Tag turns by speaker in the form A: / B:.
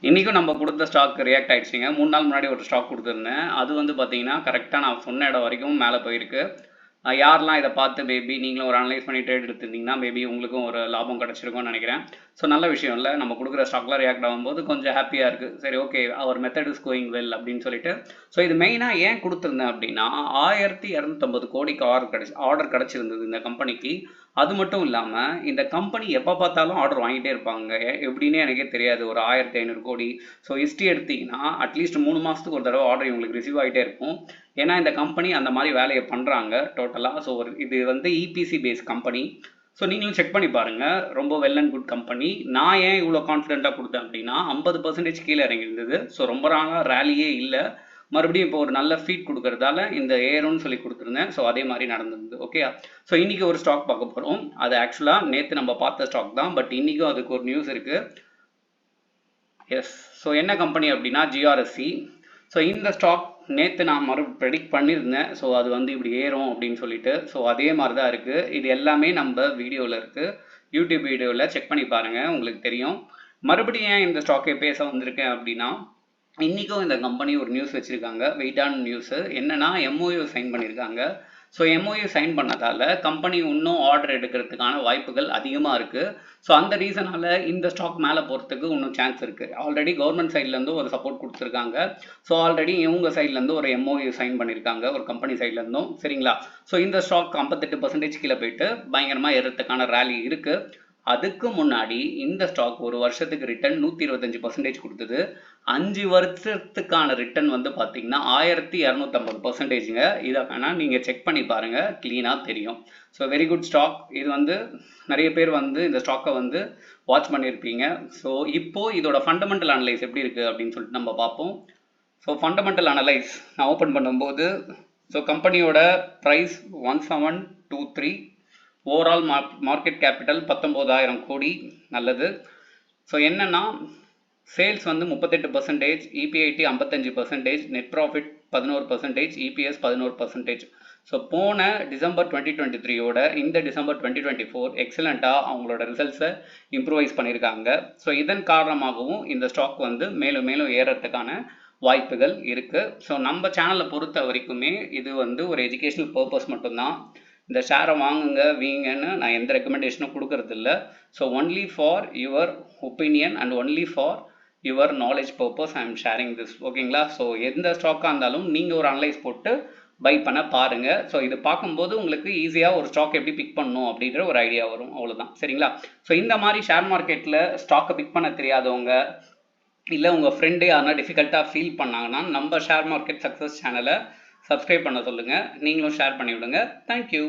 A: இன்றைக்கும் நம்ம கொடுத்த ஸ்டாக் ரியாக்ட் ஆகிடுச்சிங்க. 3 நாள் முன்னாடி ஒரு ஸ்டாக் கொடுத்துருந்தேன். அது வந்து பார்த்தீங்கன்னா கரெக்டாக நான் சொன்ன இடம் வரைக்கும் மேலே போயிருக்கு. யாரெல்லாம் இதை பார்த்து மேபி நீங்களும் ஒரு அனலைஸ் பண்ணி ட்ரேட் எடுத்துருந்தீங்கன்னா மேபி உங்களுக்கும் ஒரு லாபம் கிடச்சிருக்கும்னு நினைக்கிறேன். ஸோ நல்ல விஷயம் இல்லை, நம்ம கொடுக்குற ஸ்டாக்லாம் ரியாக்ட் ஆகும்போது கொஞ்சம் ஹாப்பியாக இருக்குது. சரி, ஓகே, அவர் மெத்தட் இஸ் கோயிங் வெல் அப்படின்னு சொல்லிட்டு. ஸோ இது மெயினாக ஏன் கொடுத்துருந்தேன் அப்படின்னா 1250 கோடிக்கு ஆர்டர் கிடச்சிருந்தது இந்த கம்பெனிக்கு. அது மட்டும் இல்லாமல் இந்த கம்பெனி எப்போ பார்த்தாலும் ஆர்டர் வாங்கிட்டே இருப்பாங்க. எப்படின்னே எனக்கே தெரியாது. ஒரு 1500 கோடி. ஸோ ஹிஸ்ட்ரி எடுத்திங்கன்னா அட்லீஸ்ட் 3 மாதத்துக்கு ஒரு தடவை ஆர்டர் இவங்களுக்கு ரிசீவ் ஆகிட்டே இருக்கும். ஏன்னா இந்த கம்பெனி அந்த மாதிரி வேலையை பண்ணுறாங்க டோட்டலாக. ஸோ இது வந்து இபிசி பேஸ் கம்பெனி. ஸோ நீங்களும் செக் பண்ணி பாருங்கள், ரொம்ப வெல் அண்ட் குட் கம்பெனி. நான் ஏன் இவ்வளோ கான்ஃபிடென்ட்டாக கொடுத்தேன் அப்படின்னா 50% கீழே இறங்கியிருந்தது. ஸோ ரொம்ப நாளாக ரேலியே இல்லை. மறுபடியும் இப்போ ஒரு நல்ல ஃபீட் கொடுக்கறதால இந்த ஏறும்னு சொல்லி கொடுத்துருந்தேன். ஸோ அதே மாதிரி நடந்தது. ஓகே, ஸோ இன்றைக்கி ஒரு ஸ்டாக் பார்க்க போகிறோம். அது ஆக்சுவலாக நேற்று நம்ம பார்த்த ஸ்டாக் தான், பட் இன்றைக்கும் அதுக்கு ஒரு நியூஸ் இருக்குது. எஸ், ஸோ என்ன கம்பெனி அப்படின்னா ஜிஆர்எஸ்சி. ஸோ இந்த ஸ்டாக் நேற்று நான் ப்ரெடிக்ட் பண்ணியிருந்தேன். ஸோ அது வந்து இப்படி ஏறும் அப்படின்னு சொல்லிட்டு. ஸோ அதே மாதிரி தான் இருக்குது. இது எல்லாமே நம்ம வீடியோவில் இருக்குது, யூடியூப் வீடியோவில் செக் பண்ணி பாருங்கள், உங்களுக்கு தெரியும். மறுபடியும் ஏன் இந்த ஸ்டாக்கை பேச வந்திருக்கேன் அப்படின்னா இன்றைக்கும் இந்த கம்பெனி ஒரு நியூஸ் வச்சுருக்காங்க, வெயிட்டான நியூஸு. என்னென்னா எம்ஓயு சைன் பண்ணியிருக்காங்க. ஸோ எம்ஓயு சைன் பண்ணதால் கம்பெனி இன்னும் ஆர்டர் எடுக்கிறதுக்கான வாய்ப்புகள் அதிகமாக இருக்குது. ஸோ அந்த ரீசனால் இந்த ஸ்டாக் மேலே போகிறதுக்கு இன்னும் சான்ஸ் இருக்குது. ஆல்ரெடி கவர்மெண்ட் சைட்லேருந்து ஒரு சப்போர்ட் கொடுத்துருக்காங்க. ஸோ ஆல்ரெடி இவங்க சைட்லேருந்து ஒரு எம்ஓயு சைன் பண்ணியிருக்காங்க, ஒரு கம்பெனி சைட்லேருந்தும். சரிங்களா? ஸோ இந்த ஸ்டாக் 58% கீழே போயிட்டு பயங்கரமாக ஏறதுக்கான ரேலி இருக்குது. அதுக்கு முன்னாடி இந்த ஸ்டாக் ஒரு வருஷத்துக்கு ரிட்டர்ன் 125% கொடுத்தது. 5 வருஷத்துக்கான ரிட்டர்ன் வந்து பார்த்தீங்கன்னா 1250%ங்க. இதை வேணால் நீங்கள் செக் பண்ணி பாருங்கள், க்ளீனாக தெரியும். So very good stock. இது வந்து நிறைய பேர் வந்து இந்த ஸ்டாக்கை வந்து வாட்ச் பண்ணியிருப்பீங்க. ஸோ இப்போது இதோட ஃபண்டமெண்டல் அனலைஸ் எப்படி இருக்குது அப்படின்னு சொல்லிட்டு நம்ம பார்ப்போம். ஸோ ஃபண்டமெண்டல் அனலைஸ் நான் ஓப்பன் பண்ணும்போது ஸோ கம்பெனியோட ப்ரைஸ் 1723. ஓவரால் மார்க்கெட் கேபிட்டல் 19,000 கோடி. நல்லது. ஸோ என்னென்னா சேல்ஸ் வந்து 38%, EPIT 55%, net profit 11%, EPS 11%. So போன டிசம்பர் 2023யோட இந்த டிசம்பர் 2024 எக்ஸலண்ட்டாக அவங்களோட ரிசல்ட்ஸை இம்ப்ரூவைஸ் பண்ணியிருக்காங்க. ஸோ இதன் காரணமாகவும் இந்த ஸ்டாக் வந்து மேலும் மேலும் ஏறத்துக்கான வாய்ப்புகள் இருக்குது. ஸோ நம்ம சேனலை பொறுத்த வரைக்குமே இது வந்து ஒரு எஜுகேஷனல் பர்பஸ் மட்டும்தான். இந்த ஷேரை வாங்குங்க வீங்கன்னு நான் எந்த ரெக்கமெண்டேஷனும் கொடுக்கறதில்ல. So only for your opinion and only for your knowledge purpose I am sharing this. ஓகேங்களா? ஸோ எந்த ஸ்டாக்காக இருந்தாலும் நீங்கள் ஒரு அனலைஸ் போட்டு பை பண்ண பாருங்கள். ஸோ இது பார்க்கும்போது உங்களுக்கு ஈஸியாக ஒரு ஸ்டாக் எப்படி பிக் பண்ணணும் அப்படின்ற ஒரு ஐடியா வரும், அவ்வளோதான். சரிங்களா? ஸோ இந்த மாதிரி ஷேர் மார்க்கெட்டில் ஸ்டாக்கை பிக் பண்ண தெரியாதவங்க இல்லை உங்கள் ஃப்ரெண்டு யாருன்னா டிஃபிகல்ட்டாக ஃபீல் பண்ணாங்கன்னா நம்ம ஷேர் மார்க்கெட் சக்ஸஸ் சேனலை சப்ஸ்கிரைப் பண்ண சொல்லுங்கள், நீங்களும் ஷேர் பண்ணி விடுங்க. தேங்க்யூ.